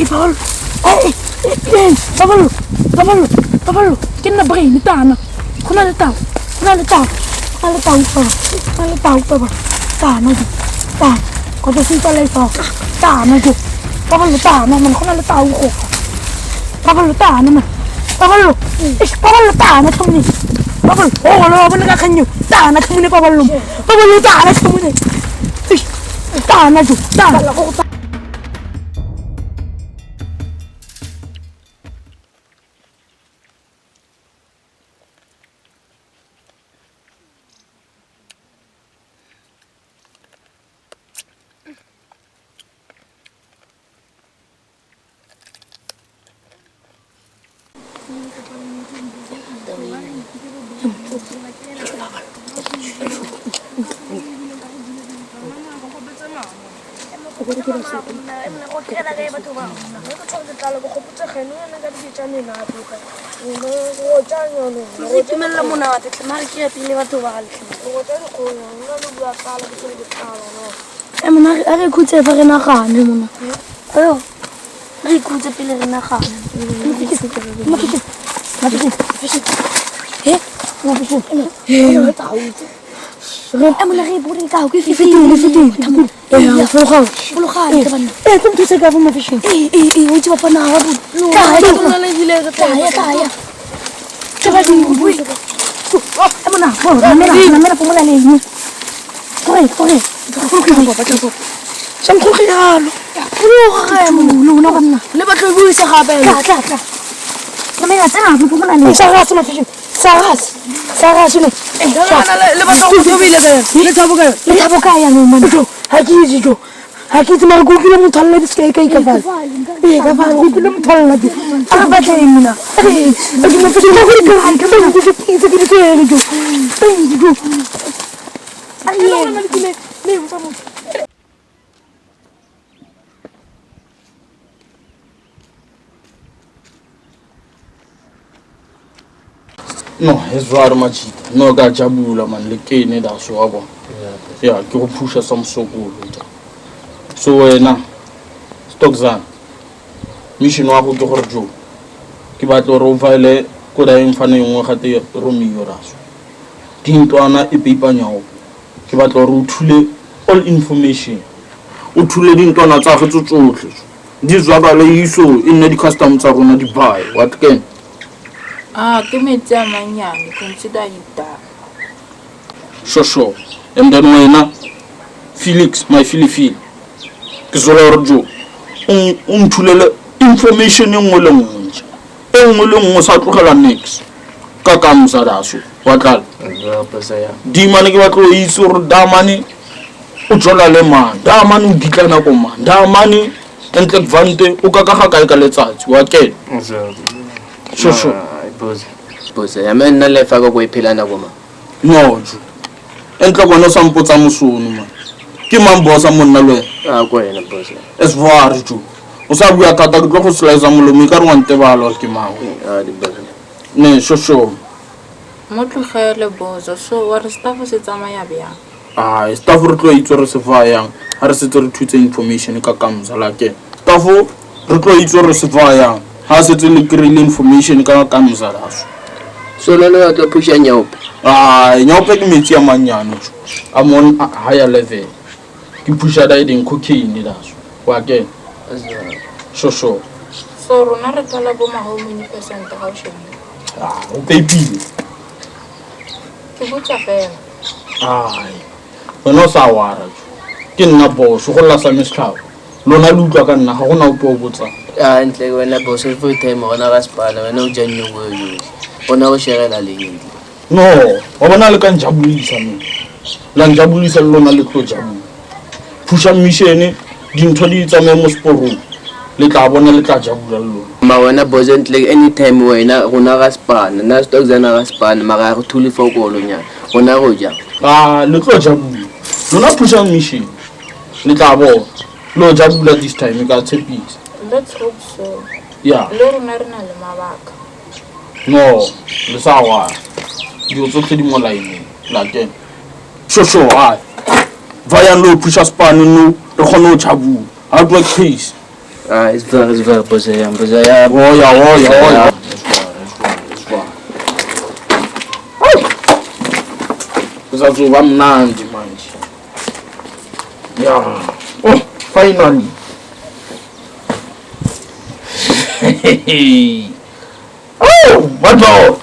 Paul. Paul. Ke nna brain tana. Khona le tao. Tana. Ko to sita le fa. Tana jo. Paul tana man khona le tao go. Paul tana man. Paul. Paul tana thumni. Paul. Oh lo ban ka khanyu. Tana thumni Paul. Paul tana thumni. Tana jo. Tana ko. Are khutse fa re nagane mona. Ayo. Re khutse pele re nagane. Re amona re buri ka go fitile. Fologane ka bana. Tlo ntse ka fa mafishing. O tsi ba pana ga bo. Ka le dile ga taya. Ka ba di bui. Amona, mera po mola le ni. Corre. Sam go khiyalo. Lo bana. Le ba tlo buisa gape. Tla. Mera tsena go bona le. Saras mafishing. Saras le. Le ba tlo go tobile ka. Le thabo ka ya mo mano. Ha ke tsama go kile mo thalla diske ka fa. Ka fa go kile mo thalla di. A ba tla imina. Ke mo fitile go ri ka ka ba go fitile ke ke go. No, it's very much. No, got jabula man. Le kene da so abo. Yeah, ke go pusha some so good. So na Stockzan. Mission wa go ke gore jo. Ke batla ro file ko da imfane ngwe gate Romeo raso. Dintwana e pipanyao. Ke batla ro thule all information. O thule dintwana tsa go tsotlhe. Di zwa ba le iso in the customs tsa rona di buy. What can? Ke metsi a manyane consider it. Sure. And then wena Felix, my Philip. Ke zola re jo. Thulele information e ngwe le ngwe. E ngwe le ngwe sa tlogela next. Ka kamsa daso. Wa tla. Di mane ke batlo itse re da mane o jola le man. Da mane o ditlana ko man. Da mane entle vante o ka ga kae ka letsatsi. Wa ke. Sure. Pose ya mena le fa go iphela na goma. No. Entle bona sa mpotsa mosono man. Ke mang bosa monna le Go ena pose. es voir tu o sa bua tata ke tlo go slice molomi ka re wa ntebalo ke mang Di bose. ne sho Mo tlogele bozo so wa re staff se tsamaya bya. staff re tlo itse re se vayang ha re se re thutse information ka kamza la ke staff re tlo itse re se vayang ha se le krile information ka kamza la So le wa tlo pusha nyope. nyope ke metsi a manyane I'm on higher level ke pusha da ideng cocaine daso wa ke sho So rona re tla bo ma how many percent ga o shena. o baby Ke botsa fela. wena sa wara ke nna boss go la sa mestlao lona le utlwa ka nna ga gona o po botsa Ntle wena bose full time ona ga spala wena o janyo go yo. Ona o shegela le yindi. no wa bona le ka njabulisa me la njabulisa lona le tlo jabu pusha mission dintho di tsamaye mo sporong le tla bona le tla jabula lona Ma wena bose ntle anytime wena gona ga spana na Stockzana ga spana maga go thuli fokolo nya. Ona go ja. le tlo jabula lona pusha mission le tla bona lo jabula this time ka tshepisa Let's hope so. yeah Le rona re na le mabaka. no le sa wa di o tsotlhe di mo line la ke sho vaya lo pusha span no re khona o chabu hard work case It's very Bozaya. Oya. Kuzazoba mnandi manje. Yeah. Oh, finally. Oh, Mato.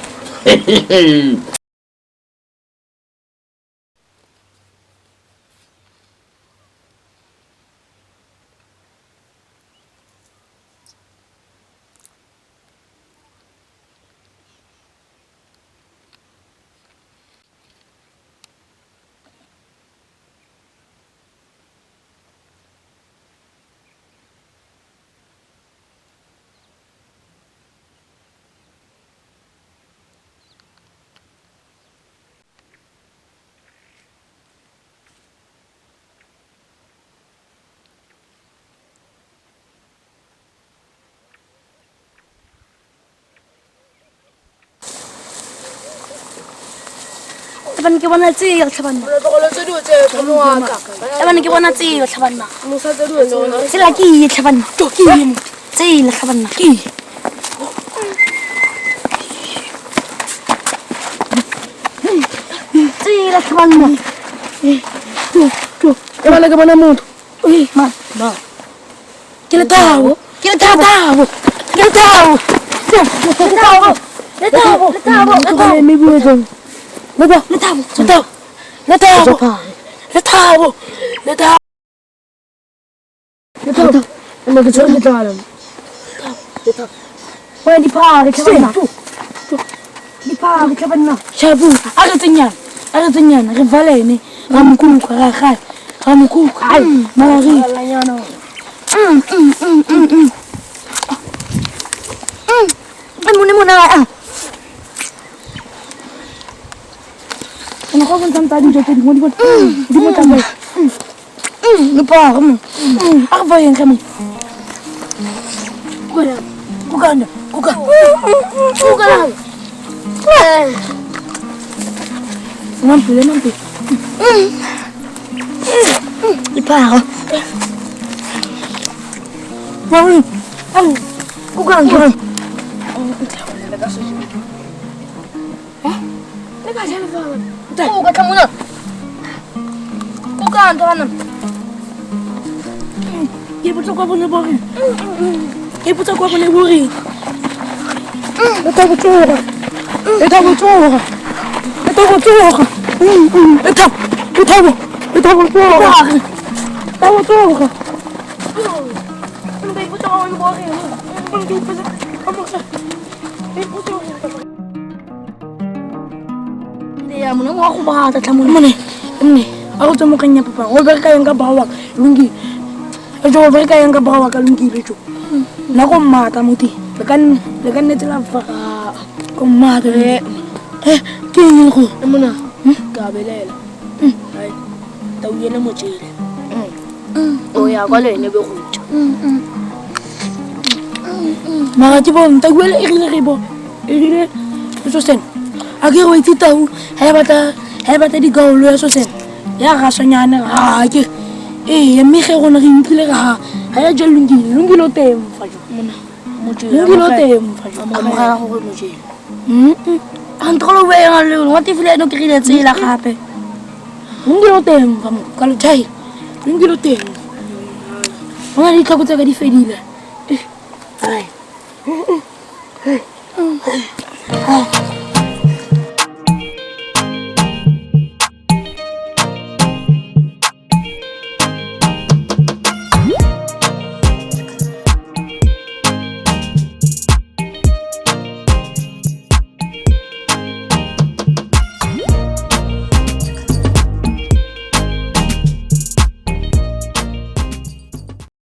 Taban ke bona tse tlhabanna. Taban ke bona tse tlhabanna. Tsela ke e tlhabanna. To ke e mo. Tse le tlhabanna. Ke. Tse le tlhabanna. To. Ke bala ke bona motho. Ma. Ke le tao. Le tao. Me bue tong. Le Ano ko kung tadi jatuh di mo tambay. Lupa kamu. Apa yang kamu? Bukan. Mampu. Lupa aku. Bukan. Oh, kata muna. Bukan, tahanan. Ibu tak apa nak beri. Letak bocor. Ya, menunggu aku bahas tamu ini. Aku cuma kanya papa. Mereka yang gak bawa lungi. Mereka yang gak bawa lungi itu. Nak kau mata muti. Lekan nanti lah faka. Kau mata le. Kini aku. Mana? Gak bela. Tahu dia nama ciri. Oh ya, kalau ini berkuat. Makasih bom. Tahu bela iri. Susen. Akhirnya itu tahu hebat di gaul ya Susen. Ya rasanya aja. Yang mikir orang ringkil lah. Ayah jalan lungi lo tem faju. Lungi lo tem faju. Amara aku muci. Antara bayang lu, mati filek no kiri sih lah kape. Lungi lo tem kamu. Kalau cai, lungi lo tem. Mana di kamu jaga di fedila. Ay.